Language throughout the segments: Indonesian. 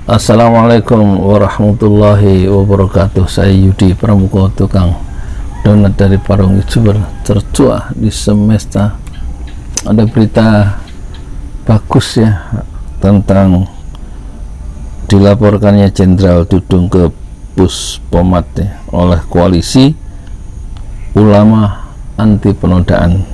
Assalamualaikum warahmatullahi wabarakatuh. Saya Yudi Pramuko, tukang donat dari Parung YouTuber tertua di semesta. Ada berita bagus ya tentang dilaporkannya Jenderal Dudung ke Puspomat ya, oleh koalisi ulama anti penodaan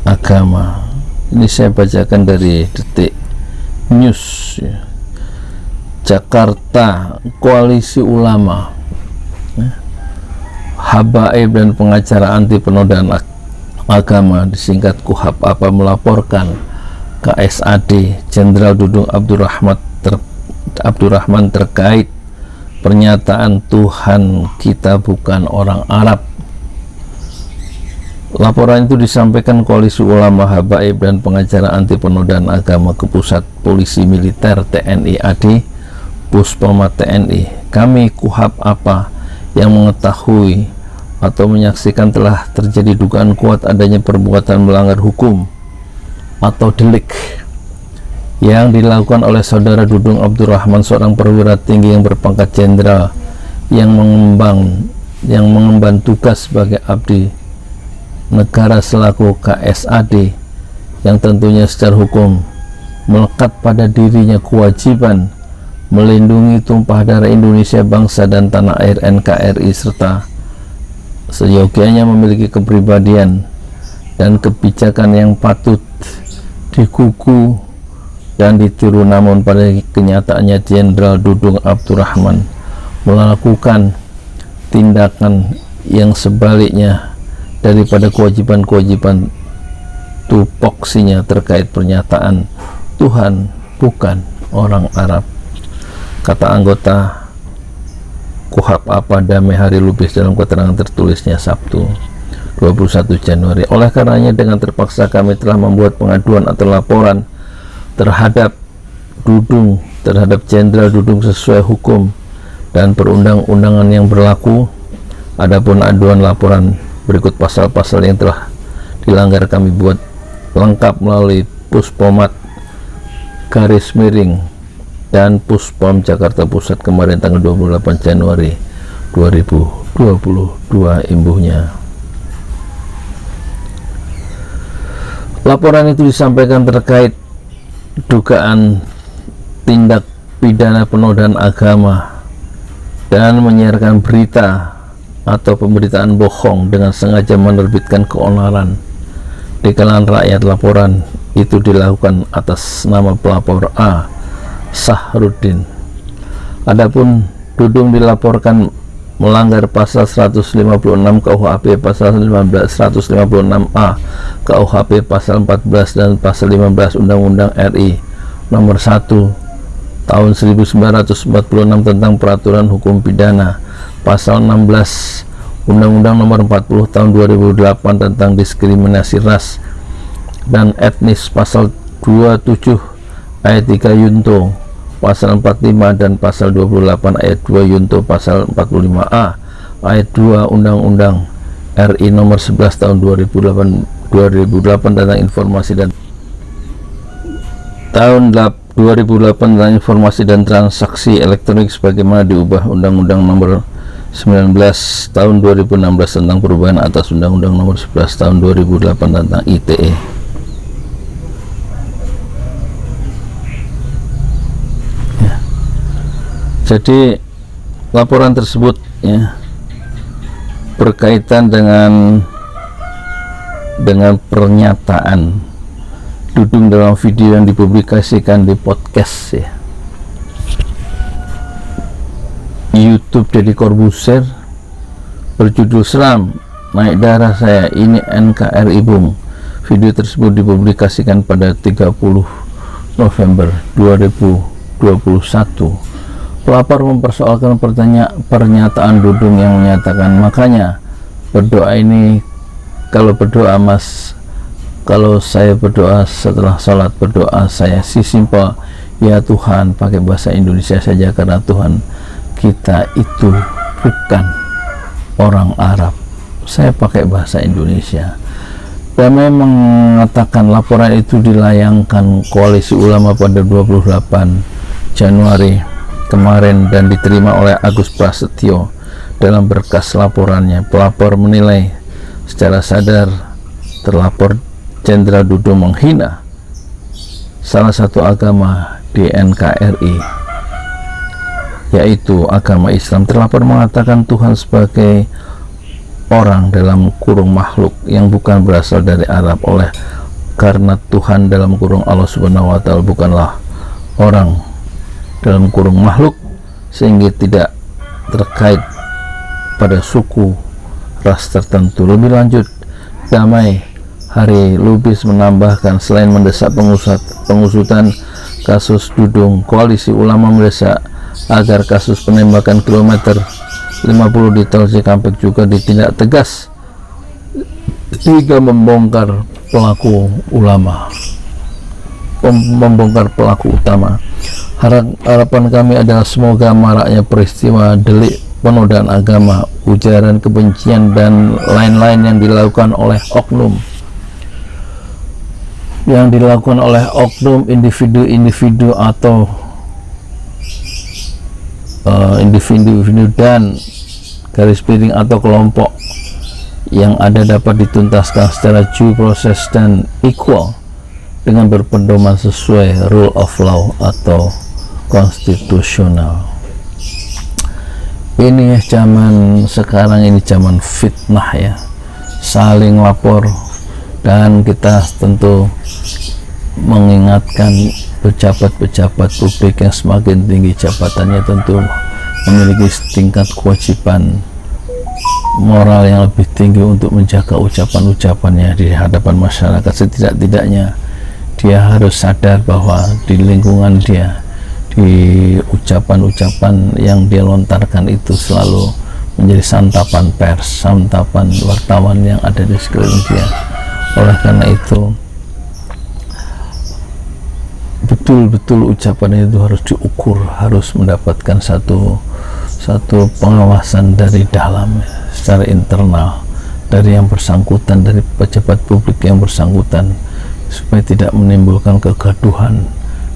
agama. Ini saya bacakan dari Detik News ya. Jakarta, koalisi ulama, habaib dan pengacara anti penodaan agama disingkat KUHAP apa melaporkan KSAD Jenderal Dudung Abdurrahman terkait pernyataan Tuhan kita bukan orang Arab. Laporan itu disampaikan koalisi ulama, habaib dan pengacara anti penodaan agama ke Pusat Polisi Militer TNI AD Puspomat TNI. Kami KUHAP apa yang mengetahui atau menyaksikan telah terjadi dugaan kuat adanya perbuatan melanggar hukum atau delik yang dilakukan oleh saudara Dudung Abdurrahman, seorang perwira tinggi yang berpangkat jenderal yang mengemban tugas sebagai abdi negara selaku KSAD, yang tentunya secara hukum melekat pada dirinya kewajiban melindungi tumpah darah Indonesia, bangsa dan tanah air NKRI, serta seyogianya memiliki kepribadian dan kebijakan yang patut dikuku dan ditiru. Namun pada kenyataannya Jenderal Dudung Abdurrahman melakukan tindakan yang sebaliknya daripada kewajiban-kewajiban tupoksinya terkait pernyataan Tuhan bukan orang Arab, kata anggota KUHAP apa Damai Hari Lubis dalam keterangan tertulisnya Sabtu 21 Januari. Oleh karenanya dengan terpaksa kami telah membuat pengaduan atau laporan terhadap Jenderal Dudung sesuai hukum dan perundang-undangan yang berlaku. Adapun aduan laporan berikut pasal-pasal yang telah dilanggar kami buat lengkap melalui Puspomat _ dan Puspom Jakarta Pusat kemarin tanggal 28 Januari 2022 imbuhnya. Laporan itu disampaikan terkait dugaan tindak pidana penodaan agama dan menyiarkan berita atau pemberitaan bohong dengan sengaja menerbitkan keonaran di kalangan rakyat. Laporan itu dilakukan atas nama pelapor A, Sahrudin. Adapun Dudung dilaporkan melanggar pasal 156 KUHP, pasal 156A KUHP, pasal 14 dan pasal 15 Undang-Undang RI nomor 1 tahun 1946 tentang peraturan hukum pidana, pasal 16 Undang-Undang nomor 40 tahun 2008 tentang diskriminasi ras dan etnis, pasal 27 ayat 3 Yunto, pasal 45 dan pasal 28 ayat 2 Yunto, pasal 45A ayat 2 Undang-Undang RI nomor 11 tahun 2008 tentang informasi dan tahun 2008 tentang informasi dan transaksi elektronik sebagaimana diubah Undang-Undang nomor 19 tahun 2016 tentang perubahan atas Undang-Undang nomor 11 tahun 2008 tentang ITE. Jadi laporan tersebut ya berkaitan dengan pernyataan Dudung dalam video yang dipublikasikan di podcast ya YouTube Deddy Corbuzier berjudul "Seram naik darah saya, ini NKRI Bung". Video tersebut dipublikasikan pada 30 November 2021. Pelapor mempersoalkan pernyataan Dudung yang menyatakan, makanya berdoa ini, kalau berdoa mas, kalau saya berdoa setelah sholat, berdoa saya si simpel, ya Tuhan, pakai bahasa Indonesia saja karena Tuhan kita itu bukan orang Arab. Saya pakai bahasa Indonesia. Dan memang mengatakan laporan itu dilayangkan koalisi ulama pada 28 Januari kemarin dan diterima oleh Agus Prasetyo. Dalam berkas laporannya, pelapor menilai secara sadar terlapor Jenderal Dudo menghina salah satu agama di NKRI, yaitu agama Islam. Terlapor mengatakan Tuhan sebagai orang dalam kurung makhluk yang bukan berasal dari Arab, oleh karena Tuhan dalam kurung Allah Subhanahu wa Ta'ala bukanlah orang dalam kurung makhluk, sehingga tidak terkait pada suku ras tertentu. Lebih lanjut, Damai Hari Lubis menambahkan, selain mendesak pengusutan kasus Dudung, Koalisi Ulama mendesak agar kasus penembakan kilometer 50 di Tol Cikampek juga ditindak tegas hingga membongkar pelaku utama. Harapan kami adalah semoga maraknya peristiwa delik penodaan agama, ujaran kebencian dan lain-lain yang dilakukan oleh individu atau individu dan garis miring atau kelompok yang ada dapat dituntaskan secara due process dan equal dengan berpedoman sesuai rule of law atau konstitusional. Ini ya, zaman sekarang ini zaman fitnah ya, saling lapor, dan kita tentu mengingatkan pejabat-pejabat publik yang semakin tinggi jabatannya tentu memiliki tingkat kewajiban moral yang lebih tinggi untuk menjaga ucapan-ucapannya di hadapan masyarakat. Setidak-tidaknya dia harus sadar bahwa di lingkungan dia, di ucapan-ucapan yang dia lontarkan itu selalu menjadi santapan pers, santapan wartawan yang ada di sekeliling dia. Oleh karena itu betul-betul ucapan itu harus diukur, harus mendapatkan satu pengawasan dari dalam, secara internal, dari yang bersangkutan, dari pejabat publik yang bersangkutan, supaya tidak menimbulkan kegaduhan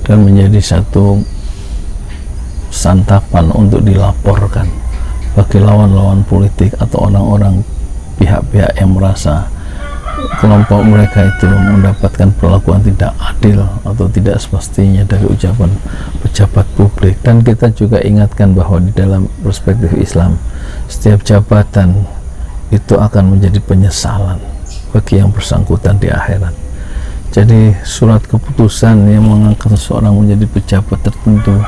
dan menjadi satu santapan untuk dilaporkan bagi lawan-lawan politik atau orang-orang pihak-pihak yang merasa kelompok mereka itu mendapatkan perlakuan tidak adil atau tidak semestinya dari ucapan pejabat publik. Dan kita juga ingatkan bahwa di dalam perspektif Islam, setiap jabatan itu akan menjadi penyesalan bagi yang bersangkutan di akhirat. Jadi surat keputusan yang mengangkat seseorang menjadi pejabat tertentu,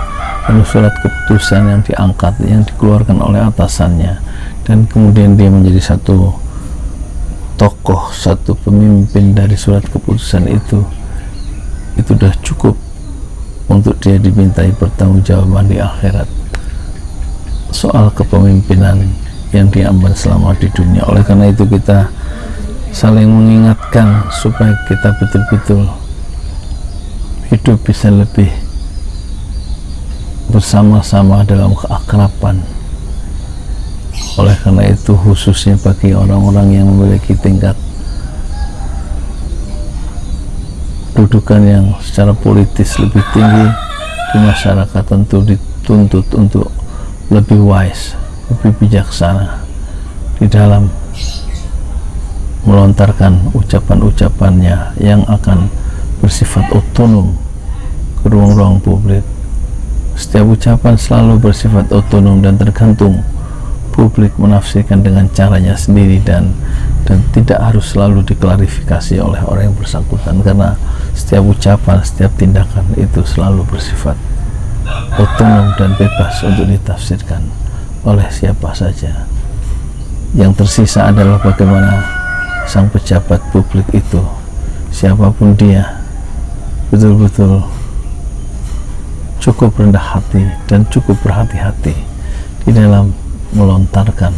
lalu surat keputusan yang diangkat, yang dikeluarkan oleh atasannya, dan kemudian dia menjadi satu tokoh, satu pemimpin dari surat keputusan itu sudah cukup untuk dia dimintai pertanggungjawaban di akhirat soal kepemimpinan yang diambil selama di dunia. Oleh karena itu kita saling mengingatkan supaya kita betul-betul hidup bisa lebih bersama-sama dalam keakraban. Oleh karena itu, khususnya bagi orang-orang yang memiliki tingkat kedudukan yang secara politis lebih tinggi di masyarakat, tentu dituntut untuk lebih wise, lebih bijaksana di dalam melontarkan ucapan-ucapannya yang akan bersifat otonom ke ruang-ruang publik. Setiap ucapan selalu bersifat otonom dan tergantung publik menafsirkan dengan caranya sendiri, dan tidak harus selalu diklarifikasi oleh orang yang bersangkutan, karena setiap ucapan, setiap tindakan itu selalu bersifat otonom dan bebas untuk ditafsirkan oleh siapa saja. Yang tersisa adalah bagaimana sang pejabat publik itu, siapapun dia, betul-betul cukup rendah hati dan cukup berhati-hati di dalam melontarkan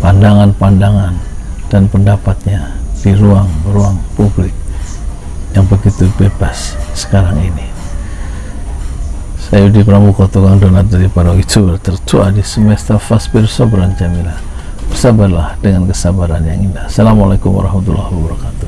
pandangan-pandangan dan pendapatnya di ruang-ruang publik yang begitu bebas sekarang ini. Saya Yudi Pramuka, tukang donat dari Parogijo, tertua di semesta Fasbir Sobran Jamila. Bersabarlah dengan kesabaran yang indah. Assalamualaikum warahmatullahi wabarakatuh.